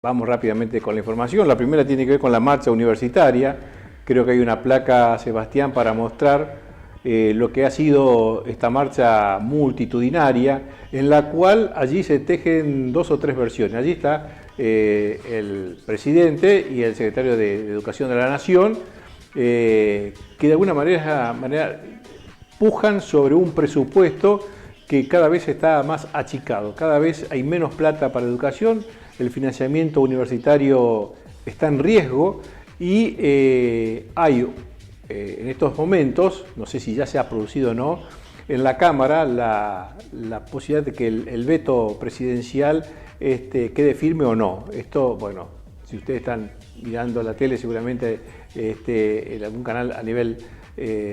Vamos rápidamente con la información. La primera tiene que ver con la marcha universitaria. Creo que hay una placa, Sebastián, para mostrar lo que ha sido esta marcha multitudinaria, en la cual allí se tejen dos o tres versiones. Allí está el presidente y el secretario de Educación de la Nación, que de alguna manera pujan sobre un presupuesto que cada vez está más achicado, cada vez hay menos plata para educación, el financiamiento universitario está en riesgo y hay en estos momentos, no sé si ya se ha producido o no, en la Cámara la posibilidad de que el veto presidencial quede firme o no. Esto, bueno, si ustedes están mirando la tele, seguramente en algún canal a nivel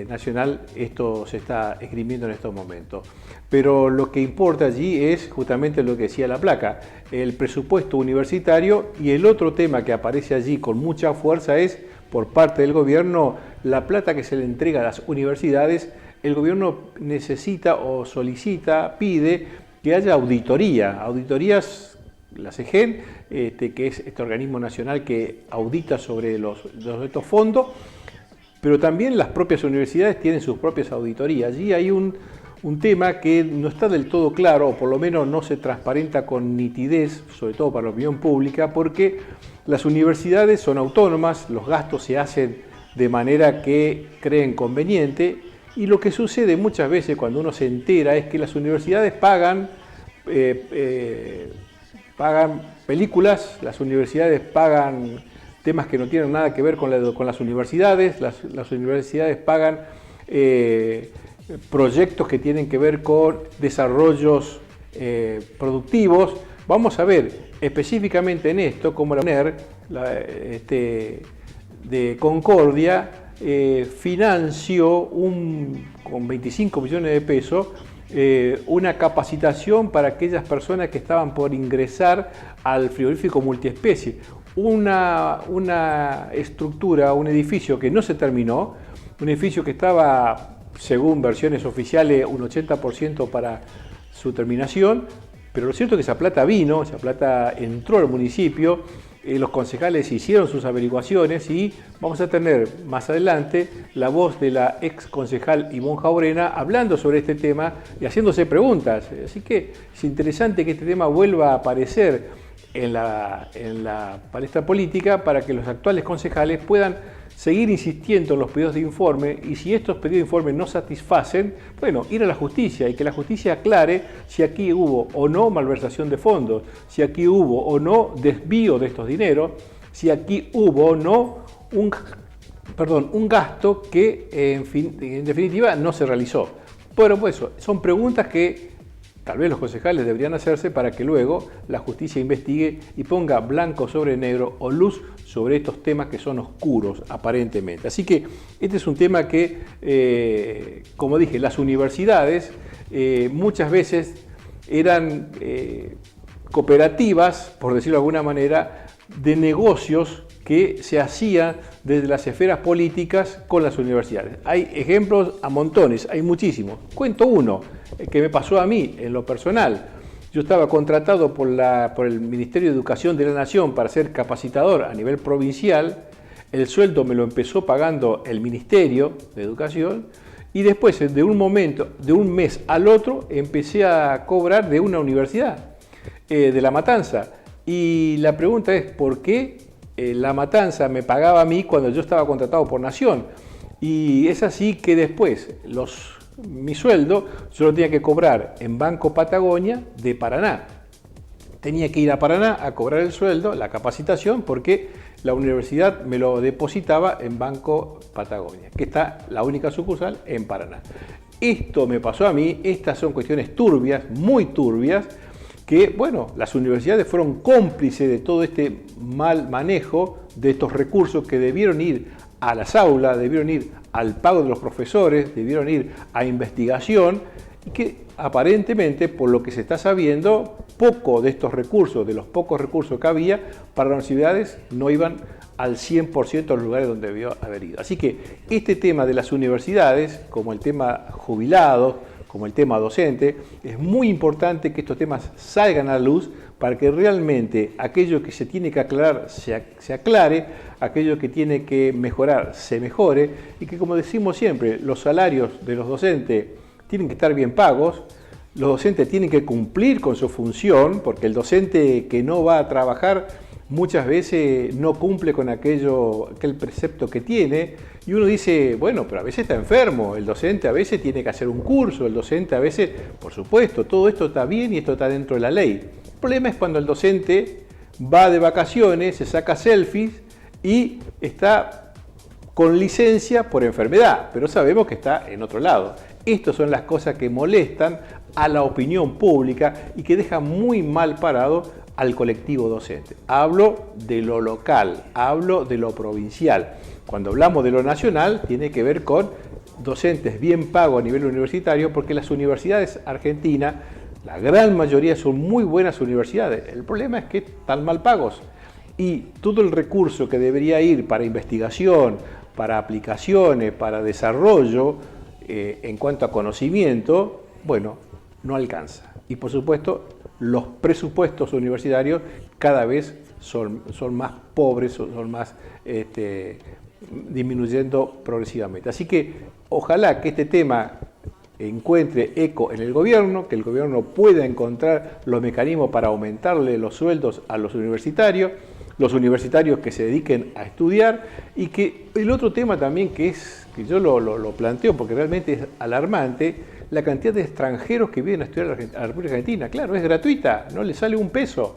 nacional, esto se está esgrimiendo en estos momentos. Pero lo que importa allí es justamente lo que decía la placa, el presupuesto universitario, y el otro tema que aparece allí con mucha fuerza es, por parte del gobierno, la plata que se le entrega a las universidades. El gobierno necesita o solicita, pide que haya auditorías, la CEGEN, que es este organismo nacional que audita sobre estos fondos, pero también las propias universidades tienen sus propias auditorías. Allí hay un tema que no está del todo claro, o por lo menos no se transparenta con nitidez, sobre todo para la opinión pública, porque las universidades son autónomas, los gastos se hacen de manera que creen conveniente, y lo que sucede muchas veces cuando uno se entera es que las universidades pagan películas, las universidades pagan temas que no tienen nada que ver con las universidades, las universidades pagan proyectos que tienen que ver con desarrollos productivos. Vamos a ver específicamente en esto cómo la UNER de Concordia financió con 25 millones de pesos una capacitación para aquellas personas que estaban por ingresar al frigorífico multiespecie. Una estructura, un edificio que no se terminó, un edificio que estaba, según versiones oficiales, un 80% para su terminación, pero lo cierto es que esa plata vino, esa plata entró al municipio, los concejales hicieron sus averiguaciones y vamos a tener más adelante la voz de la ex concejal Ivonne Jaurena hablando sobre este tema y haciéndose preguntas. Así que es interesante que este tema vuelva a aparecer en la palestra política para que los actuales concejales puedan seguir insistiendo en los pedidos de informe, y si estos pedidos de informe no satisfacen, bueno, ir a la justicia y que la justicia aclare si aquí hubo o no malversación de fondos, si aquí hubo o no desvío de estos dineros, si aquí hubo o no un gasto que en definitiva no se realizó. Bueno, pues eso, son preguntas que tal vez los concejales deberían hacerse para que luego la justicia investigue y ponga blanco sobre negro o luz sobre estos temas que son oscuros aparentemente. Así que este es un tema que, como dije, las universidades muchas veces eran cooperativas, por decirlo de alguna manera, de negocios que se hacían desde las esferas políticas con las universidades. Hay ejemplos a montones, hay muchísimos. Cuento uno que me pasó a mí en lo personal. Yo estaba contratado por el Ministerio de Educación de la Nación para ser capacitador a nivel provincial. El sueldo me lo empezó pagando el Ministerio de Educación y después de un mes al otro, empecé a cobrar de una universidad, de La Matanza. Y la pregunta es, ¿por qué La Matanza me pagaba a mí cuando yo estaba contratado por Nación? Y es así que después mi sueldo yo lo tenía que cobrar en Banco Patagonia de Paraná. Tenía que ir a Paraná a cobrar el sueldo, la capacitación, porque la universidad me lo depositaba en Banco Patagonia, que está la única sucursal en Paraná. Esto me pasó a mí, estas son cuestiones turbias, muy turbias, que, bueno, las universidades fueron cómplices de todo este mal manejo de estos recursos que debieron ir a las aulas, debieron ir al pago de los profesores, debieron ir a investigación, y que aparentemente, por lo que se está sabiendo, poco de estos recursos, de los pocos recursos que había para las universidades, no iban al 100% de los lugares donde debió haber ido. Así que este tema de las universidades, como el tema jubilados, como el tema docente, es muy importante que estos temas salgan a la luz para que realmente aquello que se tiene que aclarar se aclare, aquello que tiene que mejorar se mejore y que, como decimos siempre, los salarios de los docentes tienen que estar bien pagos, los docentes tienen que cumplir con su función, porque el docente que no va a trabajar muchas veces no cumple con aquel precepto que tiene, y uno dice, bueno, pero a veces está enfermo, el docente a veces tiene que hacer un curso, el docente a veces, por supuesto, todo esto está bien y esto está dentro de la ley. El problema es cuando el docente va de vacaciones, se saca selfies y está con licencia por enfermedad, pero sabemos que está en otro lado. Estas son las cosas que molestan a la opinión pública y que dejan muy mal parado al colectivo docente. Hablo de lo local, hablo de lo provincial. Cuando hablamos de lo nacional, tiene que ver con docentes bien pagos a nivel universitario, porque las universidades argentinas, la gran mayoría son muy buenas universidades. El problema es que están mal pagos. Y todo el recurso que debería ir para investigación, para aplicaciones, para desarrollo, en cuanto a conocimiento, bueno, no alcanza. Y por supuesto, los presupuestos universitarios cada vez son más pobres, son más disminuyendo progresivamente. Así que ojalá que este tema encuentre eco en el gobierno, que el gobierno pueda encontrar los mecanismos para aumentarle los sueldos a los universitarios que se dediquen a estudiar, y que el otro tema también que yo lo planteo porque realmente es alarmante, la cantidad de extranjeros que vienen a estudiar a la República Argentina. Claro, es gratuita, no le sale un peso.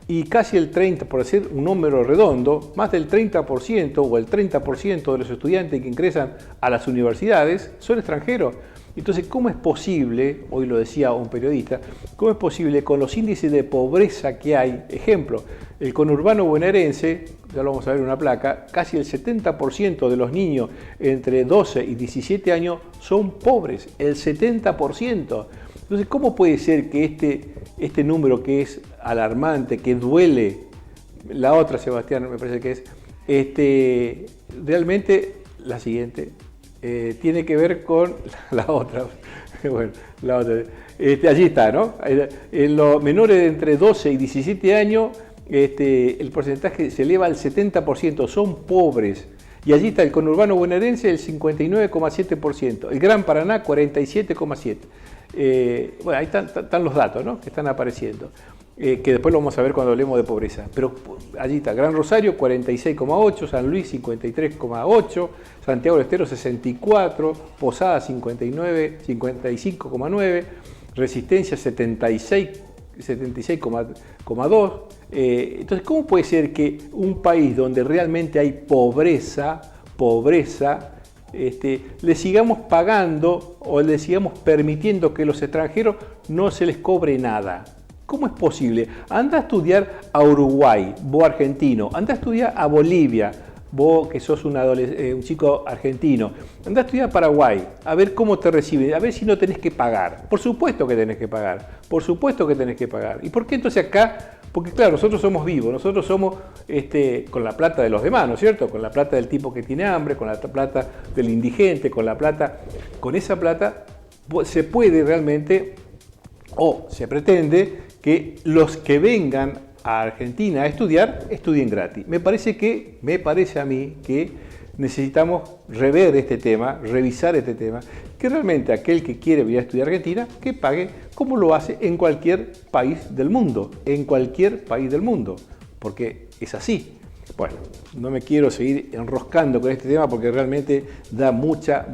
Y casi el 30%, por decir un número redondo, más del 30% o el 30% de los estudiantes que ingresan a las universidades son extranjeros. Entonces, ¿cómo es posible, hoy lo decía un periodista, cómo es posible con los índices de pobreza que hay? Ejemplo, el conurbano bonaerense, ya lo vamos a ver en una placa, casi el 70% de los niños entre 12 y 17 años son pobres, el 70%. Entonces, ¿cómo puede ser que este número que es alarmante, que duele, la otra, Sebastián, me parece que es, realmente la siguiente, tiene que ver con la otra, bueno, la otra, allí está, ¿no? En los menores de entre 12 y 17 años, el porcentaje se eleva al 70%, son pobres. Y allí está el conurbano bonaerense, el 59,7%, el Gran Paraná, 47,7%. Bueno, ahí están los datos, ¿no?, que están apareciendo, que después lo vamos a ver cuando hablemos de pobreza. Pero allí está, Gran Rosario 46,8, San Luis 53,8, Santiago del Estero 64, Posada 55,9, Resistencia 76,2. Entonces, ¿cómo puede ser que un país donde realmente hay pobreza, le sigamos pagando o le sigamos permitiendo que los extranjeros no se les cobre nada? ¿Cómo es posible? Anda a estudiar a Uruguay, vos argentino, anda a estudiar a Bolivia, vos que sos un chico argentino, anda a estudiar a Paraguay, a ver cómo te reciben, a ver si no tenés que pagar. Por supuesto que tenés que pagar, por supuesto que tenés que pagar. ¿Y por qué entonces acá? Porque claro, nosotros somos vivos, nosotros somos con la plata de los demás, ¿no es cierto? Con la plata del tipo que tiene hambre, con la plata del indigente, con esa plata se puede realmente, o se pretende, que los que vengan a Argentina a estudiar, estudien gratis. Me parece a mí que necesitamos rever este tema, revisar este tema, que realmente aquel que quiere venir a estudiar a Argentina, que pague como lo hace en cualquier país del mundo, porque es así. Bueno, no me quiero seguir enroscando con este tema porque realmente da mucha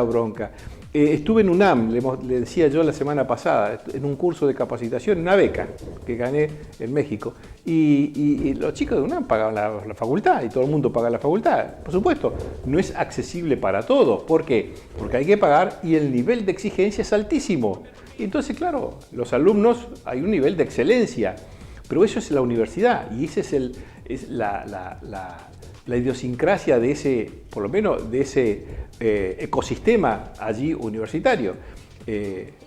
bronca. Estuve en UNAM, le decía yo la semana pasada, en un curso de capacitación, una beca que gané en México, y los chicos de UNAM pagaban la facultad, y todo el mundo paga la facultad. Por supuesto, no es accesible para todos. ¿Por qué? Porque hay que pagar y el nivel de exigencia es altísimo. Y entonces, claro, los alumnos, hay un nivel de excelencia, pero eso es la universidad, y esa es la idiosincrasia de ese, por lo menos de ese ecosistema allí universitario.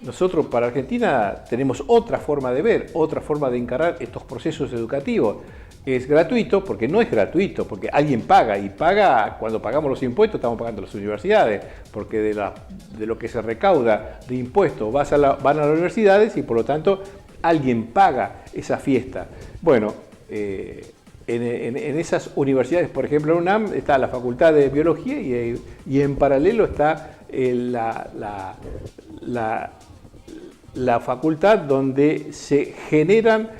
Nosotros para Argentina tenemos otra forma de ver, otra forma de encarar estos procesos educativos. es gratuito, porque no es gratuito, porque alguien paga, y paga, cuando pagamos los impuestos estamos pagando las universidades, porque de lo que se recauda de impuestos van a las universidades y por lo tanto alguien paga esa fiesta. Bueno, en esas universidades, por ejemplo en UNAM, está la Facultad de Biología y en paralelo está la facultad donde se generan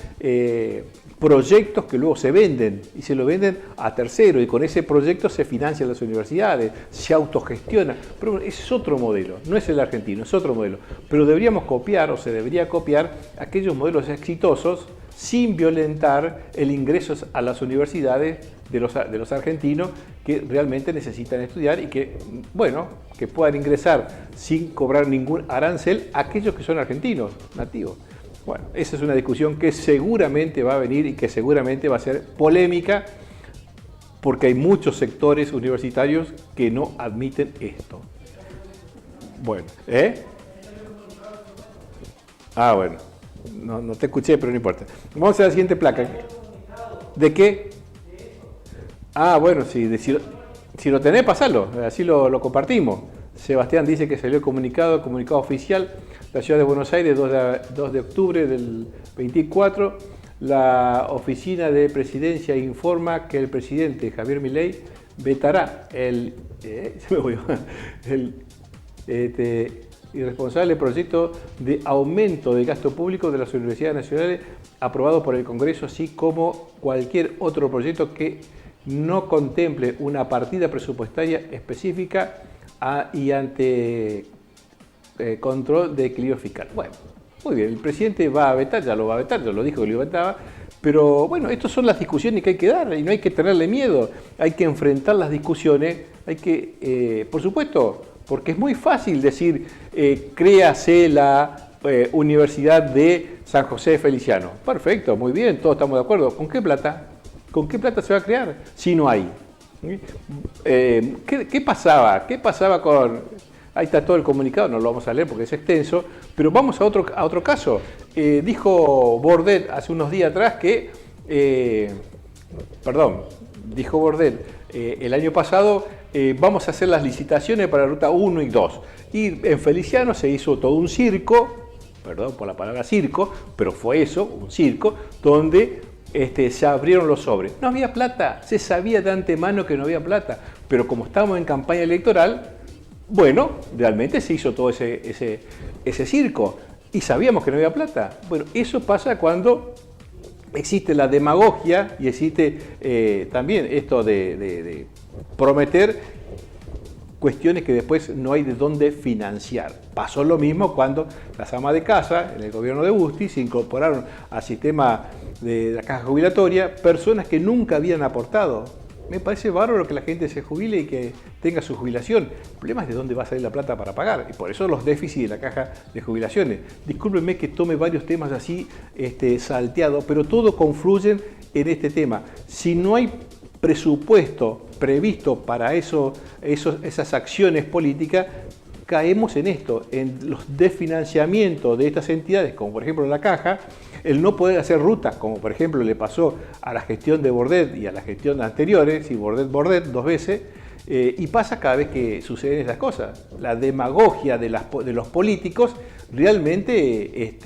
proyectos que luego se venden y se lo venden a terceros y con ese proyecto se financian las universidades, se autogestiona. Pero ese es otro modelo, no es el argentino, es otro modelo. Pero deberíamos copiar o se debería copiar aquellos modelos exitosos sin violentar el ingreso a las universidades de los argentinos que realmente necesitan estudiar y que, bueno, que puedan ingresar sin cobrar ningún arancel aquellos que son argentinos, nativos. Bueno, esa es una discusión que seguramente va a venir y que seguramente va a ser polémica porque hay muchos sectores universitarios que no admiten esto. Bueno, bueno, no te escuché, pero no importa. Vamos a la siguiente placa. ¿De qué? Bueno, si lo tenés, pasalo, así lo compartimos. Sebastián dice que salió el comunicado oficial de la Ciudad de Buenos Aires, 2 de octubre del 24. La oficina de presidencia informa que el presidente Javier Milei vetará el irresponsable proyecto de aumento del gasto público de las universidades nacionales aprobado por el Congreso, así como cualquier otro proyecto que no contemple una partida presupuestaria específica y ante control de equilibrio fiscal. Bueno, muy bien, el presidente va a vetar, ya lo dijo que lo vetaba, pero bueno, estas son las discusiones que hay que dar y no hay que tenerle miedo, hay que enfrentar las discusiones, hay que, por supuesto, porque es muy fácil decir, créase la Universidad de San José Feliciano. Perfecto, muy bien, todos estamos de acuerdo. ¿Con qué plata? ¿Con qué plata se va a crear si no hay? ¿Qué pasaba? ¿Qué pasaba con...? Ahí está todo el comunicado, no lo vamos a leer porque es extenso, pero vamos a otro caso. Dijo Bordet hace unos días atrás que... dijo Bordet el año pasado, vamos a hacer las licitaciones para la ruta 1 y 2. Y en Feliciano se hizo todo un circo, perdón por la palabra circo, pero fue eso, un circo, donde se abrieron los sobres. No había plata, se sabía de antemano que no había plata, pero como estábamos en campaña electoral, bueno, realmente se hizo todo ese circo y sabíamos que no había plata. Bueno, eso pasa cuando existe la demagogia y existe también esto de prometer cuestiones que después no hay de dónde financiar. Pasó lo mismo cuando las amas de casa, en el gobierno de Busti, se incorporaron al sistema de la caja jubilatoria personas que nunca habían aportado. Me parece bárbaro que la gente se jubile y que tenga su jubilación. El problema es de dónde va a salir la plata para pagar. Y por eso los déficits de la caja de jubilaciones. Discúlpenme que tome varios temas así salteados, pero todos confluyen en este tema. Si no hay presupuesto previsto para esas acciones políticas, caemos en esto, en los desfinanciamientos de estas entidades, como por ejemplo la Caja, el no poder hacer rutas, como por ejemplo le pasó a la gestión de Bordet y a la gestión anteriores, y Bordet 2 veces, y pasa cada vez que suceden esas cosas. La demagogia de los políticos realmente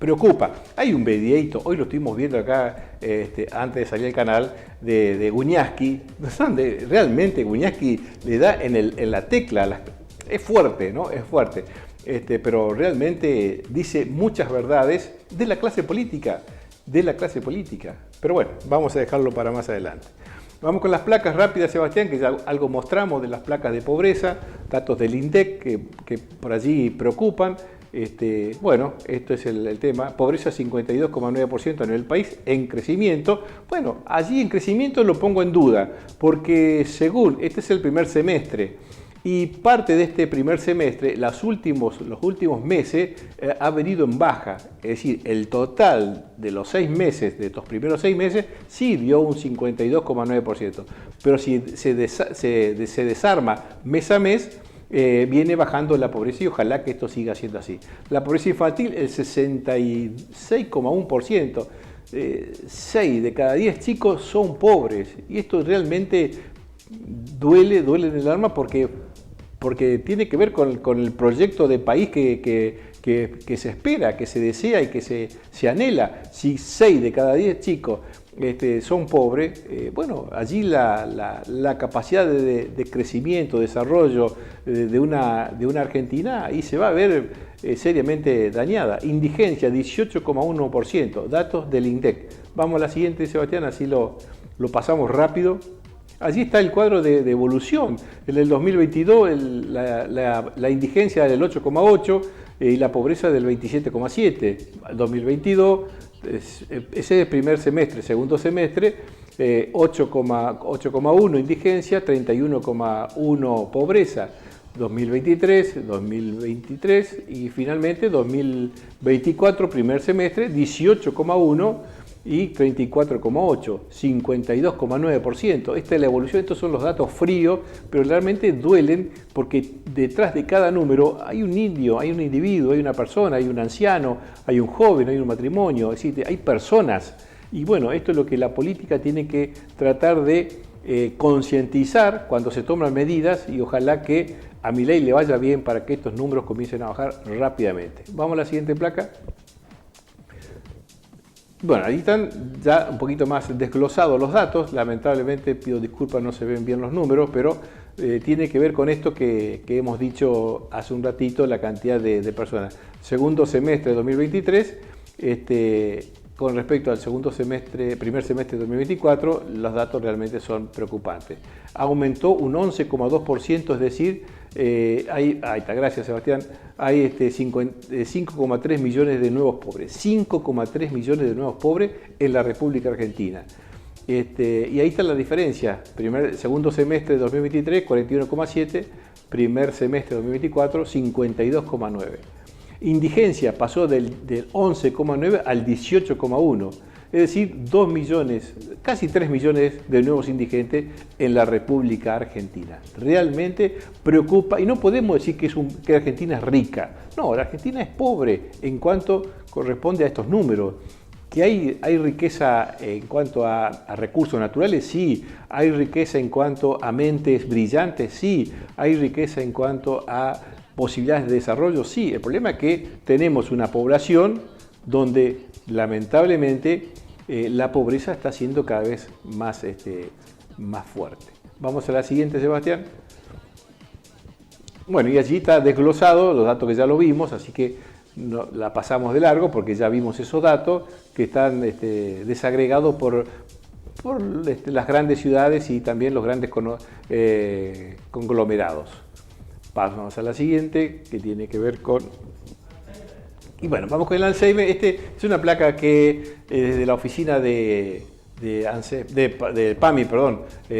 preocupa. Hay un videíto, hoy lo estuvimos viendo acá antes de salir al canal, de Guñasqui, donde realmente Guñasqui le da en la tecla, es fuerte, ¿no? Es fuerte, pero realmente dice muchas verdades de la clase política, Pero bueno, vamos a dejarlo para más adelante. Vamos con las placas rápidas, Sebastián, que ya algo mostramos de las placas de pobreza, datos del INDEC que por allí preocupan. Bueno, esto es el tema. Pobreza 52,9% a nivel país, en crecimiento. Bueno, allí en crecimiento lo pongo en duda, porque según, este es el primer semestre, y parte de este primer semestre, los últimos meses, ha venido en baja. Es decir, el total de los 6 meses, de estos primeros 6 meses, sí dio un 52,9%. Pero si se desarma mes a mes, viene bajando la pobreza y ojalá que esto siga siendo así. La pobreza infantil, el 66,1%. 6 de cada 10 chicos son pobres. Y esto realmente duele en el alma porque tiene que ver con el proyecto de país que se espera, que se desea y que se anhela. Si 6 de cada 10 chicos son pobres, bueno, allí la capacidad de crecimiento, desarrollo de una Argentina, ahí se va a ver seriamente dañada. Indigencia, 18,1%, datos del INDEC. Vamos a la siguiente, Sebastián, así lo pasamos rápido. Allí está el cuadro de evolución. En el 2022 la indigencia del 8,8% y la pobreza del 27,7%. El 2022, ese es el primer semestre. Segundo semestre, 8,1% indigencia, 31,1% pobreza. 2023 y finalmente 2024, primer semestre, 18,1% y 34,8%, 52,9%. Esta es la evolución, estos son los datos fríos, pero realmente duelen porque detrás de cada número hay un indio, hay un individuo, hay una persona, hay un anciano, hay un joven, hay un matrimonio, es decir, hay personas. Y bueno, esto es lo que la política tiene que tratar de concientizar cuando se toman medidas y ojalá que a Milei le vaya bien para que estos números comiencen a bajar rápidamente. Vamos a la siguiente placa. Bueno, ahí están ya un poquito más desglosados los datos. Lamentablemente, pido disculpas, no se ven bien los números, pero tiene que ver con esto que hemos dicho hace un ratito, la cantidad de personas. Segundo semestre de 2023, con respecto al primer semestre de 2024, los datos realmente son preocupantes. Aumentó un 11,2%, es decir, ahí está, gracias Sebastián, hay 5,3 millones de nuevos pobres, 5,3 millones de nuevos pobres en la República Argentina. Y ahí está la diferencia, segundo semestre de 2023, 41,7, primer semestre de 2024, 52,9. Indigencia pasó del 11,9 al 18,1, es decir, 2 millones, casi 3 millones de nuevos indigentes en la República Argentina. Realmente preocupa y no podemos decir que Argentina es rica. No, la Argentina es pobre en cuanto corresponde a estos números. ¿Que hay riqueza en cuanto a recursos naturales? Sí. ¿Hay riqueza en cuanto a mentes brillantes? Sí. ¿Hay riqueza en cuanto a posibilidades de desarrollo? Sí. El problema es que tenemos una población donde lamentablemente la pobreza está siendo cada vez más fuerte. Vamos a la siguiente, Sebastián. Bueno, y allí está desglosado los datos que ya lo vimos, así que la pasamos de largo porque ya vimos esos datos que están desagregados por las grandes ciudades y también los grandes conglomerados. Pasamos a la siguiente, que tiene que ver con... Y bueno, vamos con el Alzheimer. Es una placa que desde la oficina de PAMI,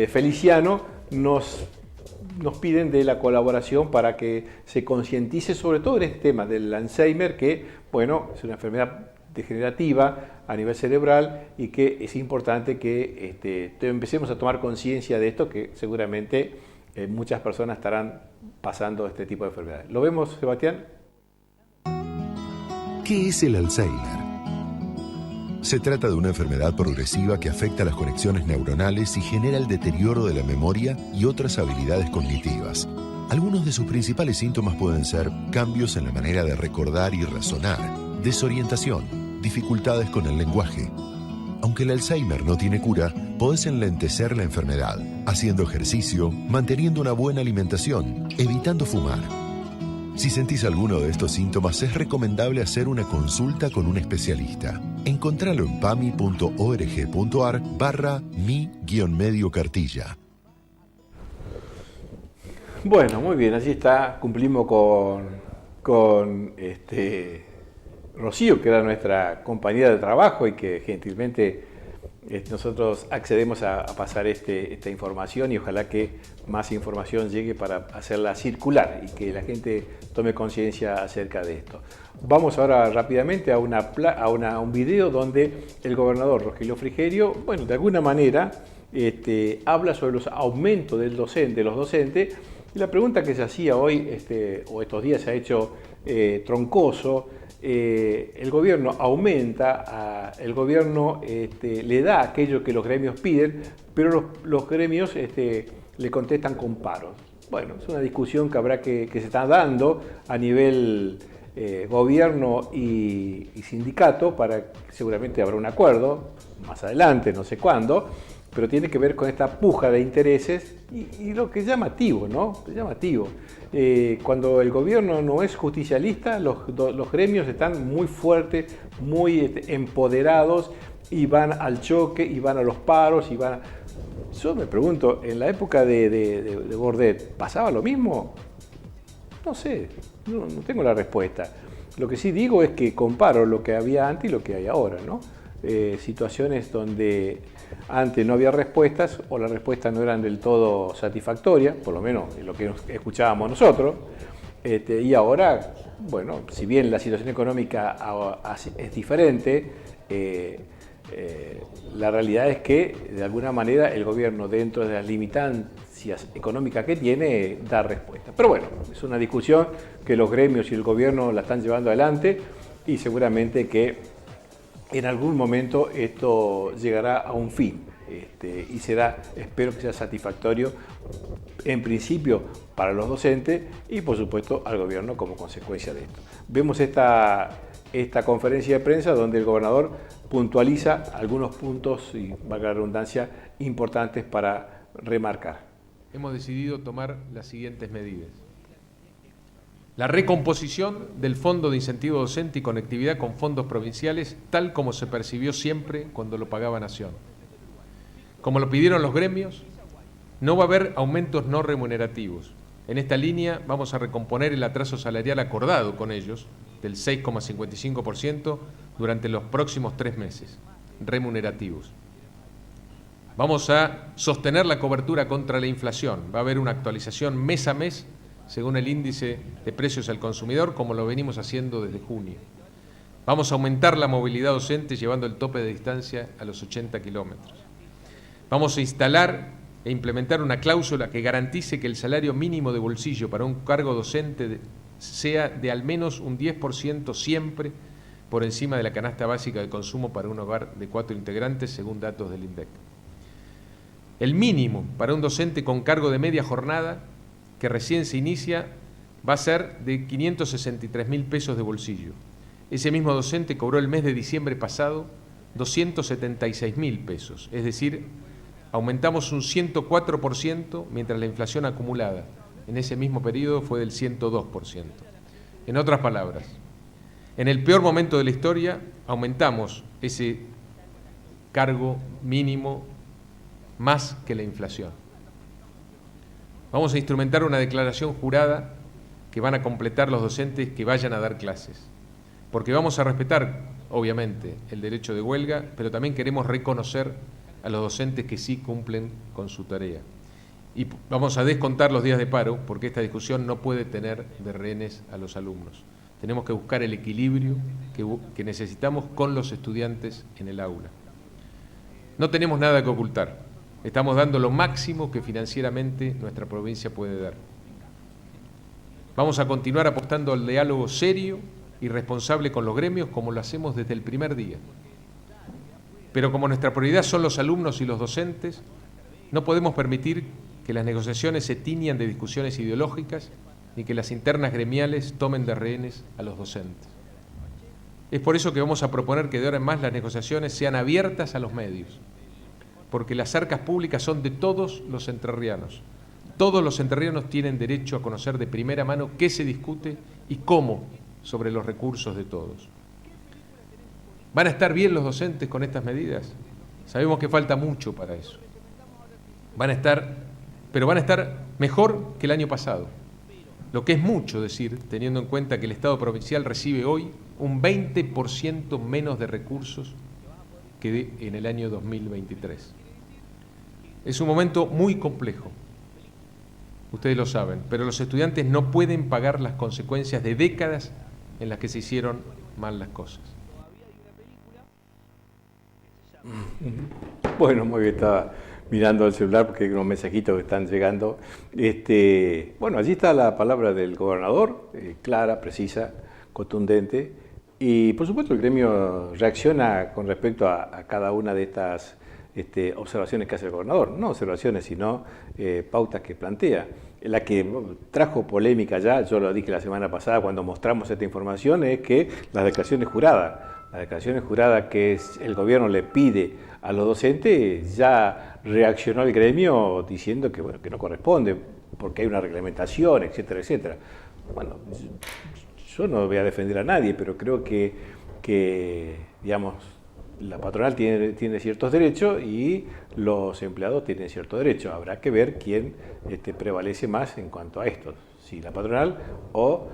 Feliciano, nos piden de la colaboración para que se concientice sobre todo en este tema del Alzheimer, que bueno, es una enfermedad degenerativa a nivel cerebral y que es importante que empecemos a tomar conciencia de esto, que seguramente muchas personas estarán pasando este tipo de enfermedades. ¿Lo vemos, Sebastián? ¿Qué es el Alzheimer? Se trata de una enfermedad progresiva que afecta las conexiones neuronales y genera el deterioro de la memoria y otras habilidades cognitivas. Algunos de sus principales síntomas pueden ser cambios en la manera de recordar y razonar, desorientación, dificultades con el lenguaje. Aunque el Alzheimer no tiene cura, podés enlentecer la enfermedad, haciendo ejercicio, manteniendo una buena alimentación, evitando fumar. Si sentís alguno de estos síntomas, es recomendable hacer una consulta con un especialista. Encontralo en pami.org.ar/mi-medio cartilla. Bueno, muy bien, así está. Cumplimos con Rocío, que era nuestra compañera de trabajo y que gentilmente nosotros accedemos a pasar esta información y ojalá que más información llegue para hacerla circular y que la gente tome conciencia acerca de esto. Vamos ahora rápidamente a un video donde el gobernador Rogelio Frigerio, bueno, de alguna manera habla sobre los aumentos de los docentes. Y la pregunta que se hacía hoy o estos días se ha hecho Troncoso el gobierno aumenta, el gobierno le da aquello que los gremios piden, pero los gremios le contestan con paros. Bueno, es una discusión que que se está dando a nivel gobierno y sindicato, seguramente habrá un acuerdo más adelante, no sé cuándo, pero tiene que ver con esta puja de intereses y lo que es llamativo, ¿no? Es llamativo. Cuando el gobierno no es justicialista, los gremios están muy fuertes, muy empoderados y van al choque y van a los paros y van. Yo me pregunto, ¿en la época de Bordet pasaba lo mismo? No sé, no tengo la respuesta. Lo que sí digo es que comparo lo que había antes y lo que hay ahora, ¿no? Situaciones donde antes no había respuestas o las respuestas no eran del todo satisfactorias, por lo menos en lo que escuchábamos nosotros, y ahora, bueno, si bien la situación económica es diferente, la realidad es que de alguna manera el gobierno, dentro de las limitancias económicas que tiene, da respuesta. Pero bueno, es una discusión que los gremios y el gobierno la están llevando adelante y seguramente que en algún momento esto llegará a un fin y será, espero que sea satisfactorio, en principio para los docentes y por supuesto al gobierno como consecuencia de esto. Vemos esta conferencia de prensa donde el gobernador puntualiza algunos puntos, y valga la redundancia, importantes para remarcar. Hemos decidido tomar las siguientes medidas. La recomposición del Fondo de Incentivo Docente y Conectividad con fondos provinciales, tal como se percibió siempre cuando lo pagaba Nación. Como lo pidieron los gremios, no va a haber aumentos no remunerativos. En esta línea vamos a recomponer el atraso salarial acordado con ellos, del 6,55% durante los próximos 3 meses, remunerativos. Vamos a sostener la cobertura contra la inflación. Va a haber una actualización mes a mes según el índice de precios al consumidor, como lo venimos haciendo desde junio. Vamos a aumentar la movilidad docente llevando el tope de distancia a los 80 kilómetros. Vamos a instalar e implementar una cláusula que garantice que el salario mínimo de bolsillo para un cargo docente sea de al menos un 10% siempre por encima de la canasta básica de consumo para un hogar de 4 integrantes, según datos del INDEC. El mínimo para un docente con cargo de media jornada, que recién se inicia, va a ser de 563.000 pesos de bolsillo. Ese mismo docente cobró el mes de diciembre pasado 276.000 pesos, es decir, aumentamos un 104%, mientras la inflación acumulada en ese mismo periodo fue del 102%. En otras palabras, en el peor momento de la historia aumentamos ese cargo mínimo más que la inflación. Vamos a instrumentar una declaración jurada que van a completar los docentes que vayan a dar clases, porque vamos a respetar, obviamente, el derecho de huelga, pero también queremos reconocer a los docentes que sí cumplen con su tarea. Y vamos a descontar los días de paro, porque esta discusión no puede tener de rehenes a los alumnos. Tenemos que buscar el equilibrio que necesitamos con los estudiantes en el aula. No tenemos nada que ocultar. Estamos dando lo máximo que financieramente nuestra provincia puede dar. Vamos a continuar apostando al diálogo serio y responsable con los gremios, como lo hacemos desde el primer día. Pero como nuestra prioridad son los alumnos y los docentes, no podemos permitir que las negociaciones se tiñan de discusiones ideológicas ni que las internas gremiales tomen de rehenes a los docentes. Es por eso que vamos a proponer que de ahora en más las negociaciones sean abiertas a los medios, porque las arcas públicas son de todos los entrerrianos. Todos los entrerrianos tienen derecho a conocer de primera mano qué se discute y cómo sobre los recursos de todos. ¿Van a estar bien los docentes con estas medidas? Sabemos que falta mucho para eso. Pero van a estar mejor que el año pasado. Lo que es mucho decir, teniendo en cuenta que el Estado provincial recibe hoy un 20% menos de recursos que en el año 2023. Es un momento muy complejo, ustedes lo saben, pero los estudiantes no pueden pagar las consecuencias de décadas en las que se hicieron mal las cosas. Bueno, muy bien, estaba mirando el celular porque hay unos mensajitos que están llegando. Bueno, allí está la palabra del gobernador, clara, precisa, contundente, Y por supuesto el gremio reacciona con respecto a cada una de estas observaciones que hace el gobernador, no observaciones, sino pautas que plantea. La que trajo polémica ya, yo lo dije la semana pasada cuando mostramos esta información, es que las declaraciones juradas que el gobierno le pide a los docentes, ya reaccionó el gremio diciendo que, bueno, que no corresponde, porque hay una reglamentación, etcétera, etcétera. Bueno, yo no voy a defender a nadie, pero creo que digamos, la patronal tiene ciertos derechos y los empleados tienen ciertos derechos. Habrá que ver quién prevalece más en cuanto a esto, si la patronal o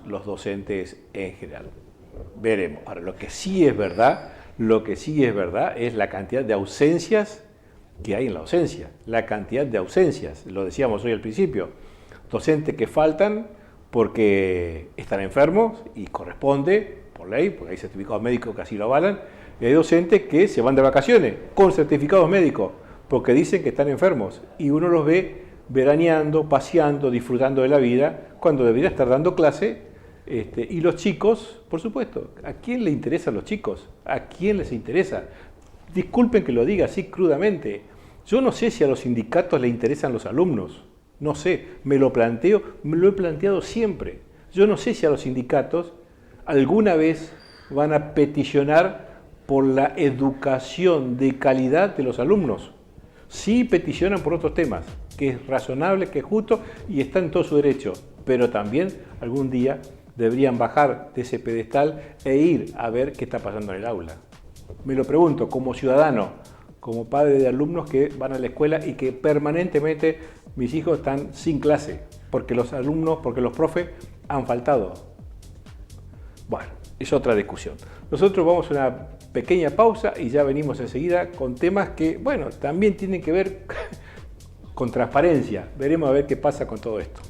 los docentes en general. Veremos. Ahora, lo que sí es verdad es la cantidad de ausencias que hay en la docencia. La cantidad de ausencias, lo decíamos hoy al principio, docentes que faltan porque están enfermos y corresponde por ley, porque hay certificados médicos que así lo avalan, y hay docentes que se van de vacaciones con certificados médicos porque dicen que están enfermos y uno los ve veraneando, paseando, disfrutando de la vida cuando debería estar dando clase. Y los chicos, por supuesto, ¿a quién le interesan los chicos? ¿A quién les interesa? Disculpen que lo diga así crudamente, yo no sé si a los sindicatos les interesan los alumnos, no sé, me lo he planteado siempre. Yo no sé si a los sindicatos alguna vez van a peticionar por la educación de calidad de los alumnos. Sí peticionan por otros temas, que es razonable, que es justo y está en todo su derecho, pero también algún día deberían bajar de ese pedestal e ir a ver qué está pasando en el aula. Me lo pregunto como ciudadano, como padre de alumnos que van a la escuela y que permanentemente mis hijos están sin clase, porque los alumnos, porque los profes han faltado. Bueno, es otra discusión. Nosotros vamos a una pequeña pausa y ya venimos enseguida con temas que, bueno, también tienen que ver con transparencia. Veremos a ver qué pasa con todo esto.